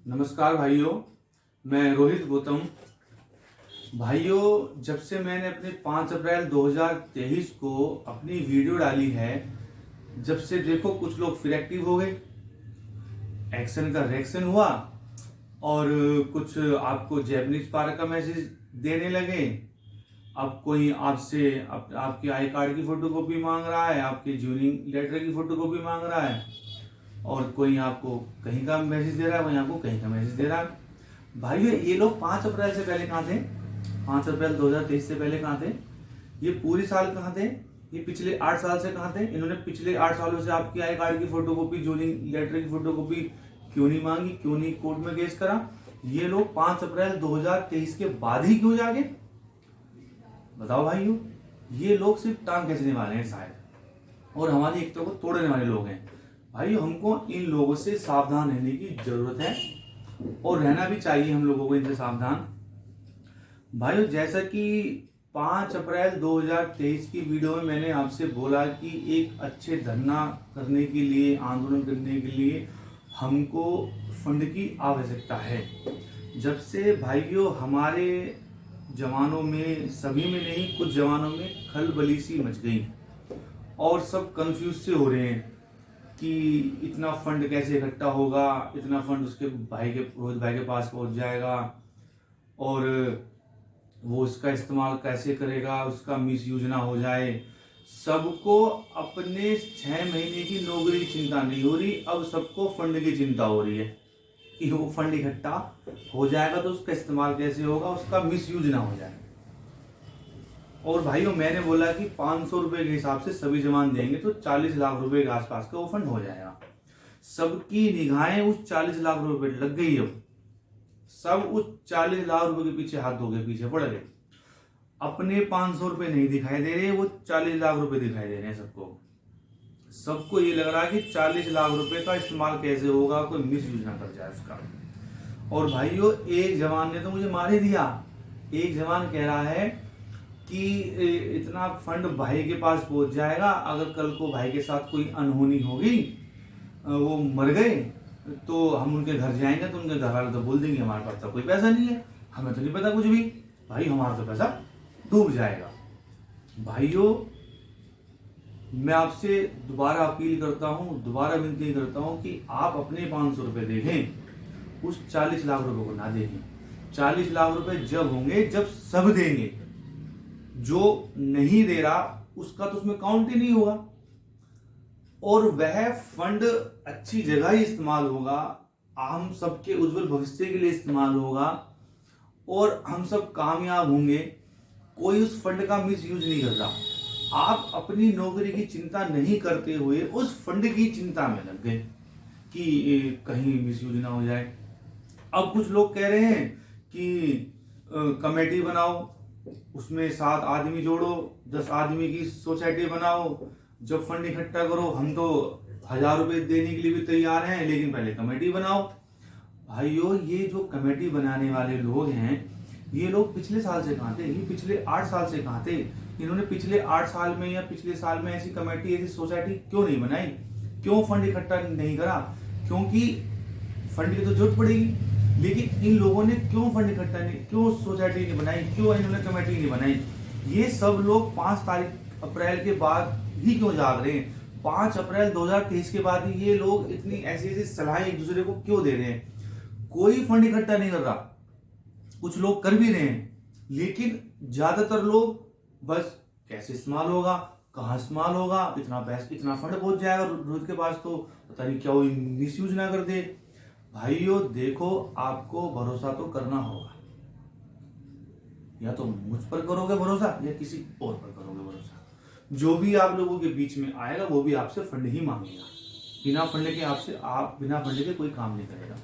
नमस्कार भाइयों, मैं रोहित गौतम। भाइयों, जब से मैंने अपने 5 अप्रैल 2023 को अपनी वीडियो डाली है, जब से देखो कुछ लोग फिर एक्टिव हो गए, एक्शन का रिएक्शन हुआ और कुछ आपको जैपनीज पार्क का मैसेज देने लगे। अब कोई आपसे आपकी आई कार्ड की फोटोकॉपी मांग रहा है, आपके ज्वाइनिंग लेटर की फोटोकॉपी मांग रहा है, और कोई आपको कहीं का मैसेज दे रहा है, कोई आपको कहीं का मैसेज दे रहा है। भाइयों, ये लोग 5 अप्रैल से पहले कहाँ थे? 5 अप्रैल 2023 से पहले कहाँ थे? ये पूरी साल कहाँ थे? ये पिछले 8 साल से कहाँ थे? इन्होंने पिछले 8 सालों से आपकी आई कार्ड की फोटोकॉपी, ज्वाइनिंग लेटर की फोटोकॉपी क्यों नहीं मांगी? क्यों नहीं कोर्ट में केस करा? ये लोग 5 अप्रैल 2023 के बाद ही क्यों जागे? बताओ भाइयों। ये लोग सिर्फ टांग खींचने वाले हैं शायद, और हमारी एकता को तोड़ने वाले लोग हैं। भाइयों, हमको इन लोगों से सावधान रहने की जरूरत है, और रहना भी चाहिए हम लोगों को इनसे सावधान। भाइयों, जैसा कि 5 अप्रैल 2023 की वीडियो में मैंने आपसे बोला कि एक अच्छे धरना करने के लिए, आंदोलन करने के लिए हमको फंड की आवश्यकता है। जब से भाइयों हमारे जवानों में, सभी में नहीं, कुछ जवानों में खलबली सी मच गई और सब कंफ्यूज से हो रहे हैं कि इतना फंड कैसे इकट्ठा होगा, इतना फंड उसके भाई के, रोहित भाई के पास पहुंच जाएगा, और वो उसका इस्तेमाल कैसे करेगा, उसका मिसयूज ना हो जाए। सबको अपने 6 महीने की नौकरी की चिंता नहीं हो रही, अब सबको फंड की चिंता हो रही है कि वो फंड इकट्ठा हो जाएगा तो उसका इस्तेमाल कैसे होगा, उसका मिसयूज ना हो जाए। और भाइयों, मैंने बोला कि 500 रुपए के हिसाब से सभी जवान देंगे तो 40 लाख रुपए के आसपास का वो फंड हो जाएगा। सबकी निगाहें उस 40 लाख रुपए लग गई। अब सब उस 40 लाख रुपए के पीछे हाथ धो के पीछे पड़ गए। अपने 500 रुपए नहीं दिखाई दे रहे, वो 40 लाख रुपए दिखाई दे रहे हैं सबको ये लग रहा है कि 40 लाख रुपए का इस्तेमाल कैसे होगा, कोई मिस यूज ना कर जाए उसका। और भाइयों, एक जवान ने तो मुझे मार ही दिया। एक जवान कह रहा है कि इतना फंड भाई के पास पहुंच जाएगा, अगर कल को भाई के साथ कोई अनहोनी होगी, वो मर गए, तो हम उनके घर जाएंगे तो उनके घर वाले तो बोल देंगे हमारे पास तो कोई पैसा नहीं है, हमें तो नहीं पता कुछ भी, भाई हमारा तो पैसा डूब जाएगा। भाइयों, मैं आपसे दोबारा अपील करता हूं, दोबारा विनती करता हूं कि आप अपने 500 रुपए देखें, उस 40 लाख रुपए को ना देखें। 40 लाख रुपए जब होंगे जब सब देंगे। जो नहीं दे रहा उसका तो उसमें काउंट ही नहीं होगा, और वह फंड अच्छी जगह ही इस्तेमाल होगा, हम सबके उज्जवल भविष्य के लिए इस्तेमाल होगा, और हम सब कामयाब होंगे। कोई उस फंड का मिस यूज नहीं कर रहा। आप अपनी नौकरी की चिंता नहीं करते हुए उस फंड की चिंता में लग गए कि कहीं मिस यूज ना हो जाए। अब कुछ लोग कह रहे हैं कि कमेटी बनाओ, उसमें 7 आदमी जोड़ो, 10 आदमी की सोसाइटी बनाओ, जब फंड इकट्ठा करो, हम तो 1000 रुपए देने के लिए भी तैयार हैं, लेकिन पहले कमेटी बनाओ। भाइयों, ये जो कमेटी बनाने वाले लोग हैं, ये लोग पिछले साल से कहाँ थे? ये पिछले 8 साल से कहाँ थे? इन्होंने पिछले 8 साल में या पिछले साल में ऐसी कमेटी, ऐसी सोसाइटी क्यों नहीं बनाई? क्यों फंड इकट्ठा नहीं करा? क्योंकि फंड की तो जरूरत पड़ेगी, लेकिन इन लोगों ने क्यों फंड इकट्ठा नहीं, क्यों सोसाइटी नहीं बनाई, क्यों इन्होंने कमेटी नहीं बनाई? ये सब लोग 5 अप्रैल के बाद ही क्यों जाग रहे हैं? 5 अप्रैल 2023 के बाद ही ये लोग इतनी ऐसी ऐसी सलाहें एक दूसरे को क्यों दे रहे हैं? कोई फंड इकट्ठा नहीं कर रहा, कुछ लोग कर भी रहे हैं, लेकिन ज्यादातर लोग बस कैसे इस्तेमाल होगा, कहाँ इस्तेमाल होगा, इतना पैसा, इतना फंड पहुंच जाएगा रोहित के पास, तो पता नहीं क्या वो मिस यूज ना कर दे। भाइयों देखो, आपको भरोसा तो करना होगा, या तो मुझ पर करोगे भरोसा या किसी और पर करोगे भरोसा। जो भी आप लोगों के बीच में आएगा वो भी आपसे फंड ही मांगेगा। बिना फंड के बिना फंड के कोई काम नहीं करेगा।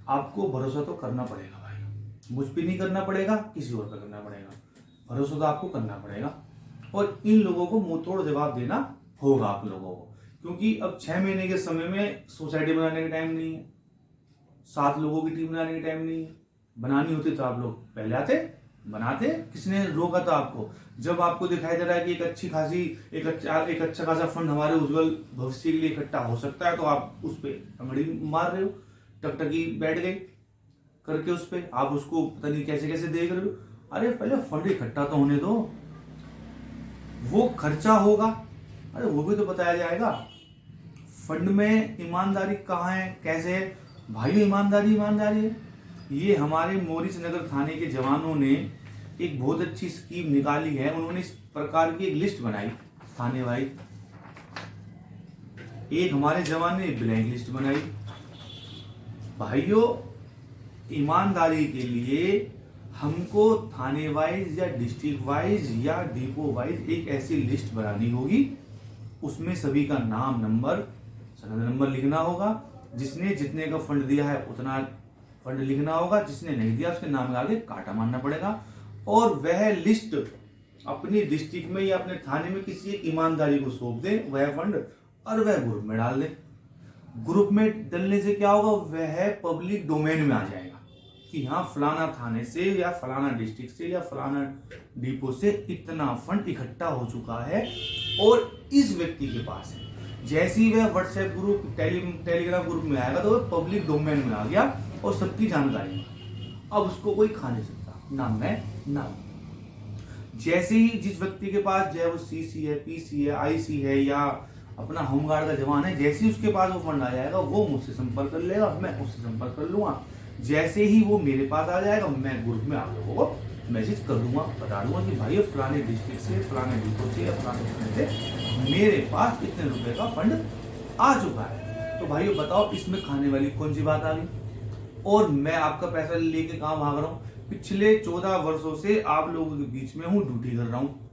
आपको भरोसा तो करना पड़ेगा भाई, मुझ पर नहीं करना पड़ेगा, किसी और पर करना पड़ेगा। भरोसा तो आपको करना पड़ेगा, और इन लोगों को मुंह तोड़ जवाब देना होगा आप लोगों को, क्योंकि अब 6 महीने के समय में सोसाइटी बनाने का टाइम नहीं है, 7 लोगों की टीम बनाने का टाइम नहीं है। बनानी होती तो आप लोग पहले आते, बनाते। किसने रोका था आपको? जब आपको दिखाई दे रहा है कि एक अच्छी खासी, एक अच्छा खासा फंड हमारे उज्जवल भविष्य के लिए इकट्ठा हो सकता है, तो आप उस पर अंगड़ी मार रहे हो। टकटकी बैठ गए करके उस पे, आप उसको पता नहीं कैसे कैसे देख रहे हो। अरे पहले फंड इकट्ठा तो होने दो, वो खर्चा होगा, अरे वो भी तो बताया जाएगा। फंड में ईमानदारी कहाँ है, कैसे है भाइयों? ईमानदारी ईमानदारी है। ये हमारे मोरिस नगर थाने के जवानों ने एक बहुत अच्छी स्कीम निकाली है। उन्होंने इस प्रकार की एक लिस्ट बनाई थाने वाइज। एक हमारे जवान ने ब्लैंक लिस्ट बनाई। भाइयों, ईमानदारी के लिए हमको थाने वाइज या डिस्ट्रिक्ट वाइज या डिपो वाइज एक ऐसी लिस्ट बनानी होगी। उसमें सभी का नाम, नंबर, सनद नंबर लिखना होगा। जिसने जितने का फंड दिया है उतना फंड लिखना होगा, जिसने नहीं दिया उसके नाम के आगे कांटा मारना पड़ेगा। और वह लिस्ट अपनी डिस्ट्रिक्ट में या अपने थाने में किसी एक ईमानदारी को सौंप दे वह फंड, और वह ग्रुप में डाल दे। ग्रुप में डलने से क्या होगा, वह पब्लिक डोमेन में आ जाएगा कि हाँ फलाना थाने से या फलाना डिस्ट्रिक्ट से या फलाना डिपो से इतना फंड इकट्ठा हो चुका है और इस व्यक्ति के पास है। जैसे ही वह व्हाट्सएप ग्रुप, टेलीग्राम ग्रुप में आएगा तो वह पब्लिक डोमेन में आ गया और सबकी जानकारी। अब उसको कोई खा नहीं सकता, ना मैं ना। जैसे ही जिस व्यक्ति के पास, चाहे वो सीसी है, पीसी है, आईसी है या अपना होमगार्ड का जवान है, जैसे ही उसके पास वो फंड आ जाएगा वो मुझसे संपर्क कर लेगा, मैं उससे संपर्क कर लूंगा। जैसे ही वो मेरे पास आ जाएगा मैं ग्रुप में आप लोगों को मैसेज कर दूंगा, बता दूंगा कि भाई फलाने डिस्ट्रिक्ट से, फलाने डिपो से या फलाने से मेरे पास इतने रुपए का फंड आ चुका है। तो भाइयों बताओ इसमें खाने वाली कौन सी बात आ गई? और मैं आपका पैसा लेके कहाँ भाग रहा हूँ? पिछले 14 वर्षों से आप लोगों के बीच में हूँ, ड्यूटी कर रहा हूँ,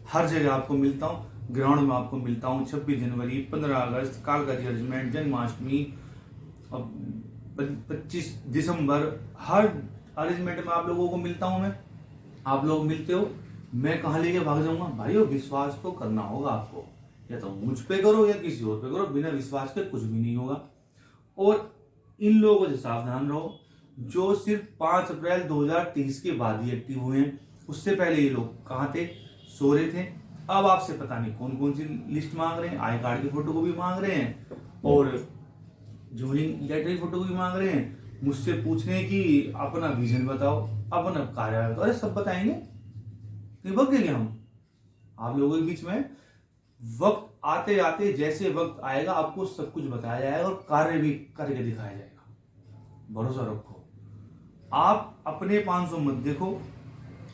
हर जगह आपको मिलता हूँ, ग्राउंड में आपको मिलता हूँ। 26 जनवरी, 15 अगस्त, कालका जजमेंट, जन्माष्टमी, 25 दिसंबर, हर अरेंजमेंट में आप लोगों को मिलता हूँ मैं। आप लोग मिलते हो, मैं कहाँ लेके भाग जाऊंगा? भाइयों विश्वास तो करना होगा आपको, या तो मुझ पे करो या किसी और पे करो, बिना विश्वास के कुछ भी नहीं होगा। और इन लोगों से सावधान रहो जो सिर्फ 5 अप्रैल 2023 के बाद ही एक्टिव हुए हैं। उससे पहले ये लोग कहाँ थे? सो रहे थे। अब आपसे पता नहीं कौन कौन सी लिस्ट मांग रहे हैं, आई कार्ड की फोटो को भी मांग रहे हैं और ज्वाइनिंग लेटर की फोटो को भी मांग रहे हैं। मुझसे पूछ रहे हैं कि अपना विजन बताओ, अपना कार्य बताओ। अरे सब बताएंगे, नहीं बकेंगे हम आप लोगों के बीच में। वक्त आते आते जैसे वक्त आएगा आपको सब कुछ बताया जाएगा और कार्य भी करके दिखाया जाएगा। भरोसा रखो। आप अपने 500 मत देखो,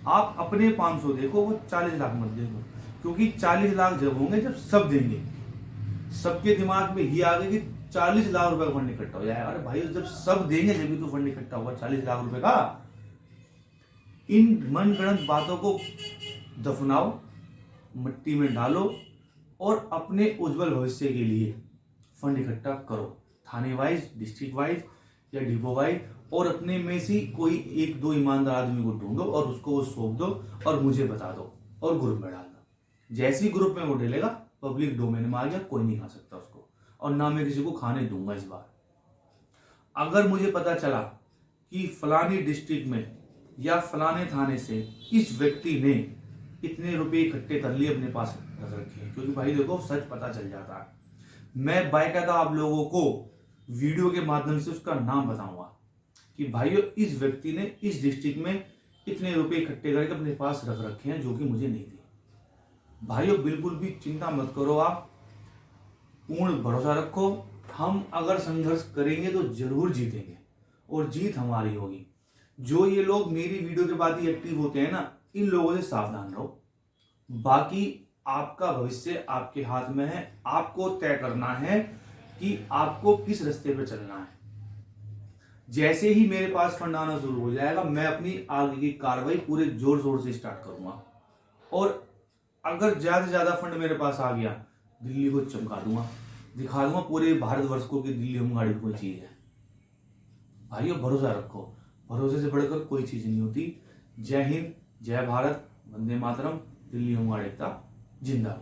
आप अपने 500 देखो, वो 40 लाख मत देखो। क्योंकि 40 लाख जब होंगे जब सब देंगे। सबके दिमाग में ही आ गया कि 40 लाख रुपए का फंड इकट्ठा हो जाएगा। अरे भाई जब सब देंगे जब भी तो फंड इकट्ठा होगा 40 लाख रुपए का। इन मनगढ़ंत बातों को दफनाओ, मिट्टी में डालो और अपने उज्जवल भविष्य के लिए फंड इकट्ठा करो, थाने वाइज, डिस्ट्रिक्ट वाइज या डिपो वाइज। और अपने में से कोई 1-2 ईमानदार आदमी को ढूंढो और उसको वो सौंप दो और मुझे बता दो और ग्रुप में डाल दो। जैसे ही ग्रुप में वो डालेगा पब्लिक डोमेन में आ गया, कोई नहीं खा सकता उसको, और ना मैं किसी को खाने दूंगा इस बार। अगर मुझे पता चला कि फलानी डिस्ट्रिक्ट में या फलाने थाने से इस व्यक्ति ने इतने रुपए इकट्ठे कर लिए अपने पास रख रखे हैं, क्योंकि भाई देखो सच पता चल जाता है। मैं बाकायदा आप लोगों को वीडियो के माध्यम से उसका नाम बताऊंगा कि भाइयों इस व्यक्ति ने इस डिस्ट्रिक्ट में इतने रुपए इकट्ठे करके अपने पास रख रखे हैं जो कि मुझे नहीं दिए। भाइयों बिल्कुल भी चिंता मत करो, आप पूर्ण भरोसा रखो। हम अगर संघर्ष करेंगे तो जरूर जीतेंगे और जीत हमारी होगी। जो ये लोग मेरी वीडियो के बाद ही एक्टिव होते हैं ना, इन लोगों से सावधान रहो। बाकी आपका भविष्य आपके हाथ में है, आपको तय करना है कि आपको किस रास्ते पे चलना है। जैसे ही मेरे पास फंड आना शुरू हो जाएगा मैं अपनी आगे की कार्रवाई पूरे जोर शोर से स्टार्ट करूंगा। और अगर ज्यादा से ज्यादा फंड मेरे पास आ गया, दिल्ली को चमका दूंगा, दिखा दूंगा पूरे भारतवर्ष को कि दिल्ली होमगार्ड कोई चीज है। भाइयों भरोसा रखो, भरोसे से बढ़कर कोई चीज नहीं होती। जय हिंद, जय भारत, वंदे मातरम, दिल्ली होमगार्ड एकता जिंदाबाद।